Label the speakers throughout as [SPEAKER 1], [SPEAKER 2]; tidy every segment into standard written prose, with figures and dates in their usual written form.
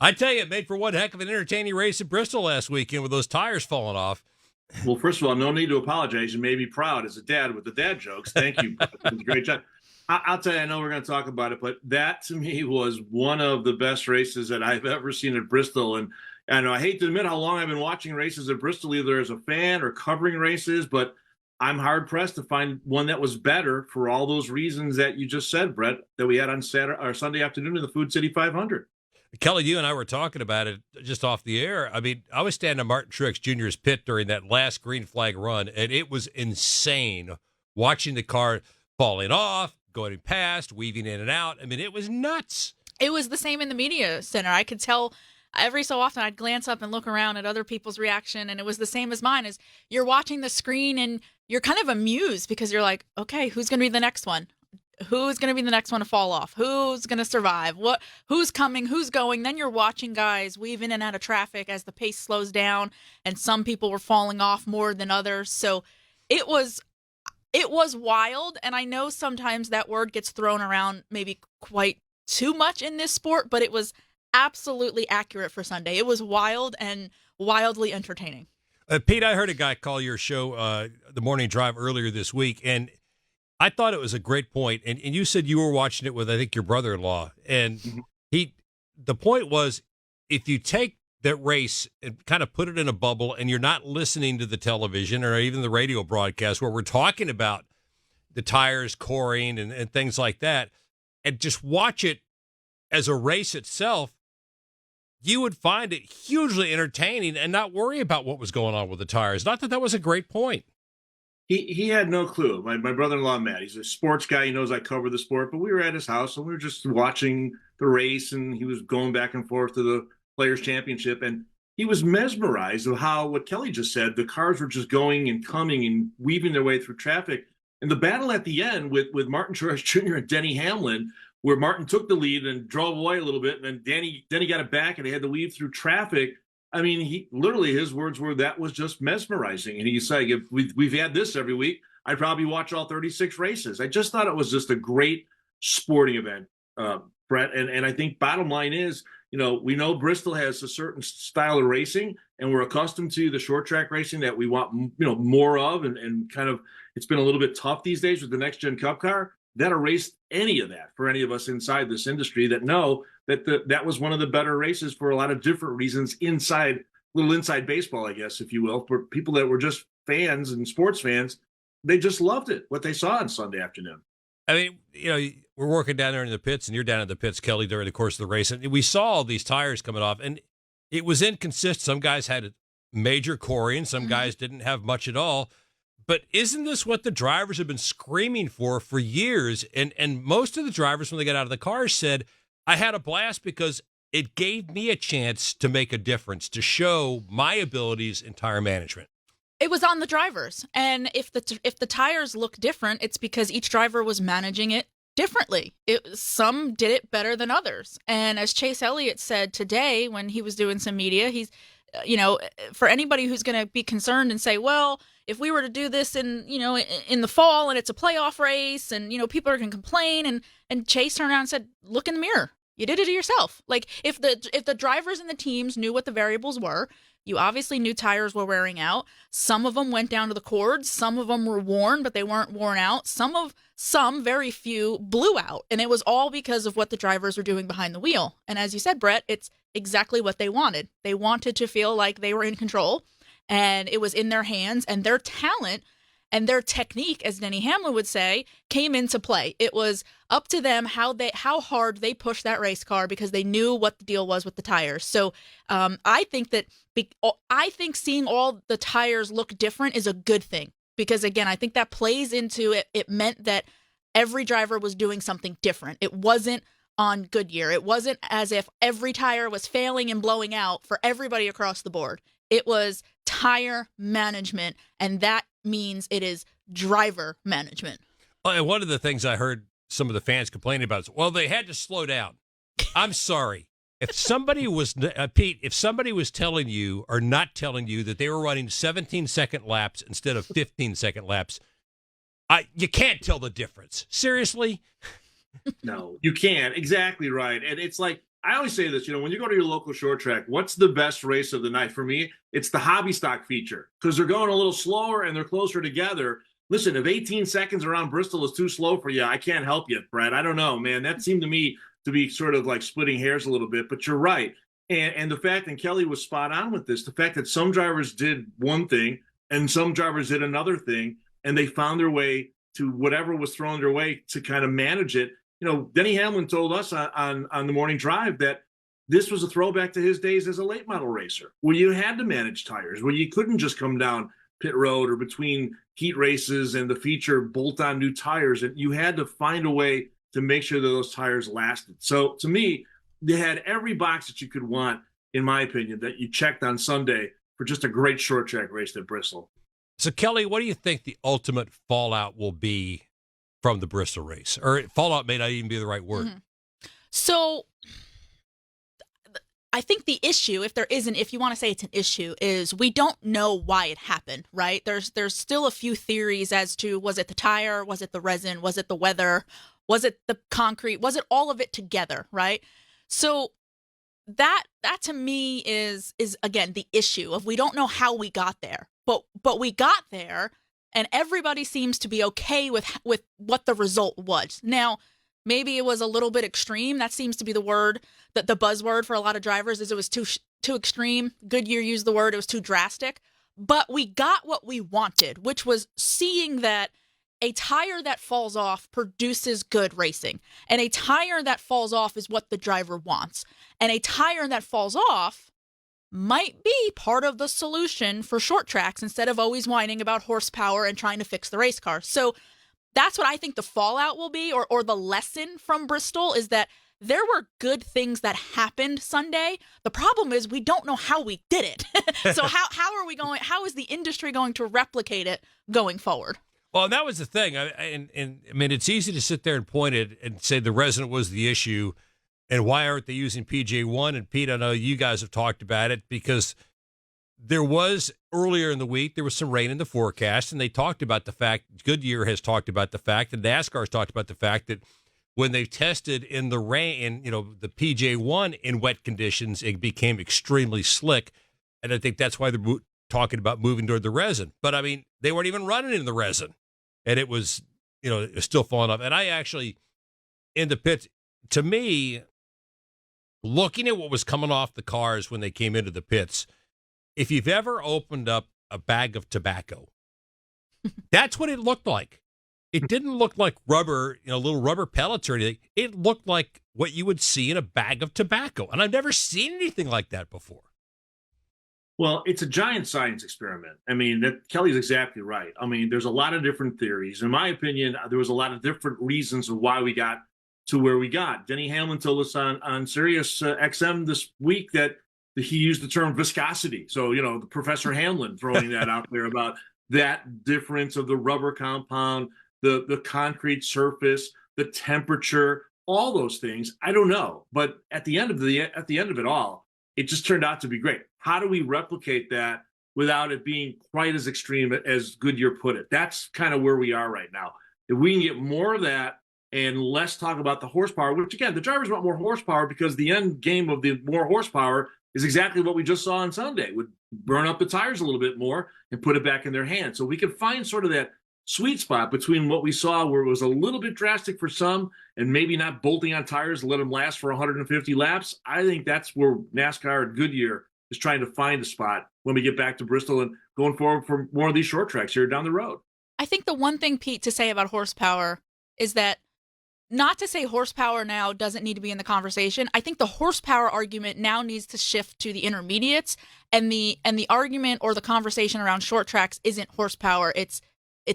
[SPEAKER 1] I tell you, it made for one heck of an entertaining race at Bristol last weekend with those tires falling off.
[SPEAKER 2] Well, first of all, no need to apologize. You made me proud as a dad with the dad jokes. Thank you. It was a great job. I'll tell you, I know we're going to talk about it, but that to me was one of the best races that I've ever seen at Bristol. And I know I hate to admit how long I've been watching races at Bristol, either as a fan or covering races, but I'm hard pressed to find one that was better for all those reasons that you just said, Brett, that we had on Saturday or Sunday afternoon in the Food City 500.
[SPEAKER 1] Kelly, you and I were talking about it just off the air. I mean, I was standing at Martin Truex Jr.'s pit during that last green flag run, and it was insane watching the car falling off, going past, weaving in and out. I mean, it was nuts.
[SPEAKER 3] It was the same in the media center. I could tell every so often I'd glance up and look around at other people's reaction, and it was the same as mine. As you're watching the screen and you're kind of amused because you're like, okay, who's going to be the next one? Who's going to be the next one to fall off? Who's going to survive? Who's coming? Who's going? Then you're watching guys weave in and out of traffic as the pace slows down, and some people were falling off more than others. So it was wild, and I know sometimes that word gets thrown around maybe quite too much in this sport, but it was absolutely accurate for Sunday. It was wild and wildly entertaining.
[SPEAKER 1] Pete, I heard a guy call your show, The Morning Drive, earlier this week, and I thought it was a great point, and you said you were watching it with, I think, your brother-in-law, and the point was, if you take that race and kind of put it in a bubble, and you're not listening to the television or even the radio broadcast where we're talking about the tires coring and things like that, and just watch it as a race itself, you would find it hugely entertaining and not worry about what was going on with the tires. Not that that was a great point.
[SPEAKER 2] He had no clue. My brother-in-law, Matt, he's a sports guy. He knows I cover the sport, but we were at his house and we were just watching the race, and he was going back and forth to the Players' Championship, and he was mesmerized of how, what Kelly just said, the cars were just going and coming and weaving their way through traffic. And the battle at the end with Martin Truex Jr. and Denny Hamlin, where Martin took the lead and drove away a little bit, and then Denny got it back and they had to weave through traffic. I mean, his words were, that was just mesmerizing. And he's saying, if we've had this every week, I'd probably watch all 36 races. I just thought it was just a great sporting event, Brett. And I think bottom line is, we know Bristol has a certain style of racing, and we're accustomed to the short track racing that we want, more of, and kind of, it's been a little bit tough these days with the next gen cup car. That erased any of that for any of us inside this industry that know that that was one of the better races for a lot of different reasons inside baseball, I guess, if you will, for people that were just fans and sports fans. They just loved it, what they saw on Sunday afternoon.
[SPEAKER 1] I mean, we're working down there in the pits, and you're down in the pits, Kelly, during the course of the race. And we saw all these tires coming off, and it was inconsistent. Some guys had major coring, some guys didn't have much at all. But isn't this what the drivers have been screaming for years? And most of the drivers, when they got out of the cars, said, I had a blast because it gave me a chance to make a difference, to show my abilities in tire management.
[SPEAKER 3] It was on the drivers. And if the tires look different, it's because each driver was managing it differently. Some did it better than others. And as Chase Elliott said today when he was doing some media, he's, for anybody who's going to be concerned and say, well, if we were to do this in the fall and it's a playoff race and, people are going to complain, and Chase turned around and said, look in the mirror. You did it to yourself. Like if the drivers and the teams knew what the variables were, you obviously knew tires were wearing out. Some of them went down to the cords. Some of them were worn, but they weren't worn out. Some very few blew out. And it was all because of what the drivers were doing behind the wheel. And as you said, Brett, it's exactly what they wanted. They wanted to feel like they were in control, and it was in their hands, and their talent and their technique, as Denny Hamlin would say, came into play. It was up to them how hard they pushed that race car because they knew what the deal was with the tires. So I think seeing all the tires look different is a good thing because, again, I think that plays into it. It meant that every driver was doing something different. It wasn't on Goodyear. It wasn't as if every tire was failing and blowing out for everybody across the board. It was tire management, and that means it is driver management.
[SPEAKER 1] And one of the things I heard some of the fans complaining about is, well, they had to slow down. I'm sorry. If somebody was, Pete, if somebody was telling you or not telling you that they were running 17-second laps instead of 15-second laps, you can't tell the difference. Seriously?
[SPEAKER 2] No, you can't. Exactly right. And it's like, I always say this, when you go to your local short track, what's the best race of the night? For me, it's the hobby stock feature because they're going a little slower and they're closer together. Listen, if 18 seconds around Bristol is too slow for you, I can't help you, Brad. I don't know, man. That seemed to me to be sort of like splitting hairs a little bit, but you're right. And the fact, and Kelly was spot on with this, the fact that some drivers did one thing and some drivers did another thing, and they found their way to whatever was thrown their way to kind of manage it. Denny Hamlin told us on the morning drive that this was a throwback to his days as a late model racer, where you had to manage tires, where you couldn't just come down pit road or between heat races and the feature bolt on new tires, and you had to find a way to make sure that those tires lasted. So to me, they had every box that you could want, in my opinion, that you checked on Sunday for just a great short track race at Bristol.
[SPEAKER 1] So, Kelly, what do you think the ultimate fallout will be from the Bristol race? Or fallout may not even be the right word.
[SPEAKER 3] Mm-hmm. So I think the issue, if you want to say it's an issue, is we don't know why it happened, right? There's still a few theories as to, was it the tire? Was it the resin? Was it the weather? Was it the concrete? Was it all of it together, right? So that to me is again the issue of we don't know how we got there, but we got there, and everybody seems to be okay with what the result was. Now, maybe it was a little bit extreme. That seems to be the word, that the buzzword for a lot of drivers is it was too extreme. Goodyear used the word, it was too drastic. But we got what we wanted, which was seeing that a tire that falls off produces good racing. And a tire that falls off is what the driver wants. And a tire that falls off might be part of the solution for short tracks instead of always whining about horsepower and trying to fix the race car. So that's what I think the fallout will be, or the lesson from Bristol, is that there were good things that happened Sunday. The problem is we don't know how we did it. So how is the industry going to replicate it going forward?
[SPEAKER 1] Well, that was the thing. I mean, it's easy to sit there and point it and say the resin was the issue, and why aren't they using PJ1? And Pete, I know you guys have talked about it because there was earlier in the week, there was some rain in the forecast, and they talked about the fact, Goodyear has talked about the fact, and NASCAR has talked about the fact that when they tested in the rain, the PJ1 in wet conditions, it became extremely slick. And I think that's why they're talking about moving toward the resin. But I mean, they weren't even running in the resin, and it was, it was still falling off. And I actually, in the pits, to me, looking at what was coming off the cars when they came into the pits, if you've ever opened up a bag of tobacco, that's what it looked like. It didn't look like rubber, little rubber pellets or anything. It looked like what you would see in a bag of tobacco. And I've never seen anything like that before.
[SPEAKER 2] Well, it's a giant science experiment. I mean, Kelly's exactly right. I mean, there's a lot of different theories. In my opinion, there was a lot of different reasons of why we got to where we got. Denny Hamlin told us on SiriusXM this week that he used the term viscosity. So, the Professor Hamlin throwing that out there about that difference of the rubber compound, the concrete surface, the temperature, all those things. I don't know, but at the end of it all, it just turned out to be great. How do we replicate that without it being quite as extreme as Goodyear put it? That's kind of where we are right now. If we can get more of that and less talk about the horsepower, which again, the drivers want more horsepower because the end game of the more horsepower is exactly what we just saw on Sunday, would burn up the tires a little bit more and put it back in their hands. So we can find sort of that sweet spot between what we saw where it was a little bit drastic for some and maybe not bolting on tires to let them last for 150 laps. I think that's where NASCAR and Goodyear is trying to find a spot when we get back to Bristol and going forward for more of these short tracks here down the road.
[SPEAKER 3] I think the one thing, Pete, to say about horsepower is that, not to say horsepower now doesn't need to be in the conversation. I think the horsepower argument now needs to shift to the intermediates, and the argument or the conversation around short tracks isn't horsepower. It's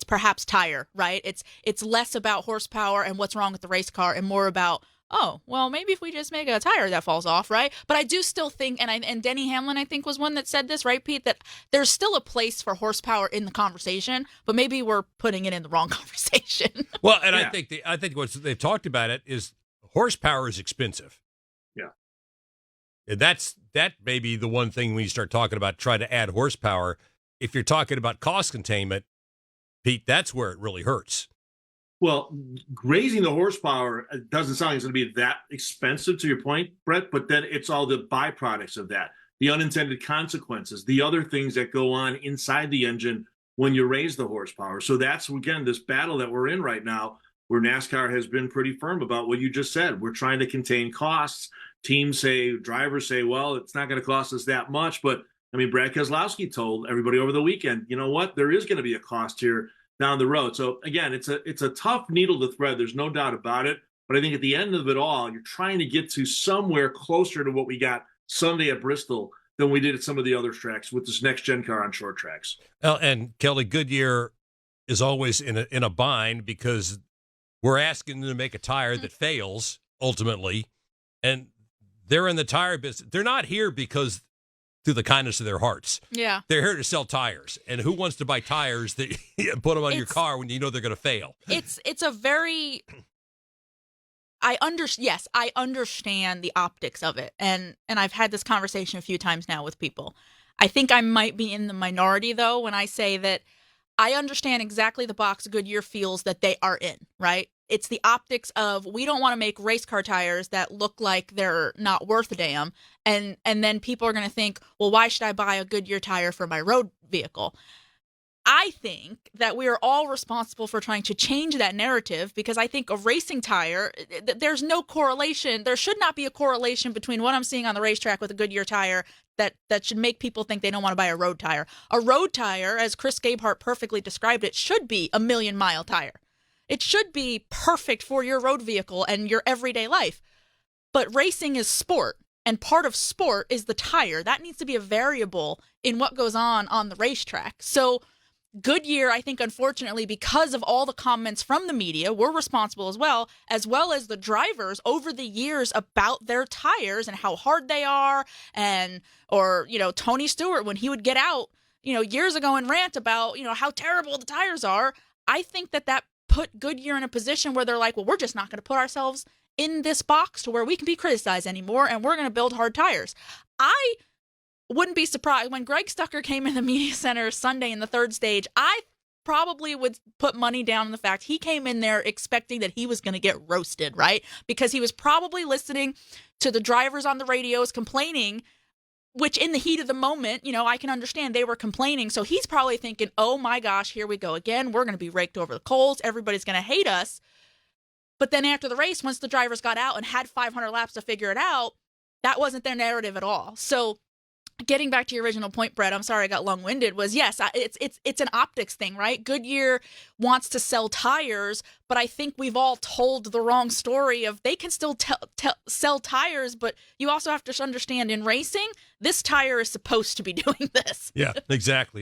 [SPEAKER 3] perhaps tire, right? It's less about horsepower and what's wrong with the race car and more about, oh, well, maybe if we just make a tire that falls off, right? But I do still think, and Denny Hamlin, I think, was one that said this, right, Pete, that there's still a place for horsepower in the conversation, but maybe we're putting it in the wrong conversation.
[SPEAKER 1] Well, and yeah. I think what they've talked about it is horsepower is expensive.
[SPEAKER 2] Yeah.
[SPEAKER 1] And that may be the one thing when you start talking about trying to add horsepower. If you're talking about cost containment, Pete, that's where it really hurts.
[SPEAKER 2] Well, raising the horsepower doesn't sound like it's going to be that expensive, to your point, Brett, but then it's all the byproducts of that, the unintended consequences, the other things that go on inside the engine when you raise the horsepower. So that's, again, this battle that we're in right now, where NASCAR has been pretty firm about what you just said. We're trying to contain costs. Teams say, drivers say, well, it's not going to cost us that much. But, I mean, Brad Keselowski told everybody over the weekend, you know what, there is going to be a cost here down the road. So again, it's a tough needle to thread. There's no doubt about it. But I think at the end of it all, you're trying to get to somewhere closer to what we got Sunday at Bristol than we did at some of the other tracks with this next gen car on short tracks.
[SPEAKER 1] Well, and Kelly, Goodyear is always in a bind because we're asking them to make a tire that fails ultimately, and they're in the tire business. They're not here because through the kindness of their hearts. Yeah. They're here to sell tires. And who wants to buy tires that put them on your car when you know they're going to fail?
[SPEAKER 3] It's a very I understand the optics of it. And I've had this conversation a few times now with people. I think I might be in the minority though when I say that I understand exactly the box Goodyear feels that they are in, right? It's the optics of we don't want to make race car tires that look like they're not worth a damn. And then people are going to think, well, why should I buy a Goodyear tire for my road vehicle? I think that we are all responsible for trying to change that narrative because I think a racing tire, there's no correlation. There should not be a correlation between what I'm seeing on the racetrack with a Goodyear tire that should make people think they don't want to buy a road tire. A road tire, as Chris Gabehart perfectly described it, should be a 1,000,000-mile tire. It should be perfect for your road vehicle and your everyday life. But racing is sport, and part of sport is the tire. That needs to be a variable in what goes on the racetrack. So Goodyear, I think, unfortunately, because of all the comments from the media, we're responsible as well as the drivers over the years about their tires and how hard they are. Or Tony Stewart, when he would get out, years ago and rant about, how terrible the tires are. I think that put Goodyear in a position where they're like, well, we're just not going to put ourselves in this box to where we can be criticized anymore, and we're going to build hard tires. I wouldn't be surprised when Greg Stucker came in the media center Sunday in the third stage. I probably would put money down on the fact he came in there expecting that he was going to get roasted, right? Because he was probably listening to the drivers on the radios complaining, which in the heat of the moment, I can understand they were complaining. So he's probably thinking, oh my gosh, here we go again. We're going to be raked over the coals. Everybody's going to hate us. But then after the race, once the drivers got out and had 500 laps to figure it out, that wasn't their narrative at all. So getting back to your original point, Brett, I'm sorry I got long-winded, was yes, it's an optics thing, right? Goodyear wants to sell tires, but I think we've all told the wrong story of they can still sell tires, but you also have to understand in racing, this tire is supposed to be doing this.
[SPEAKER 1] Yeah, exactly.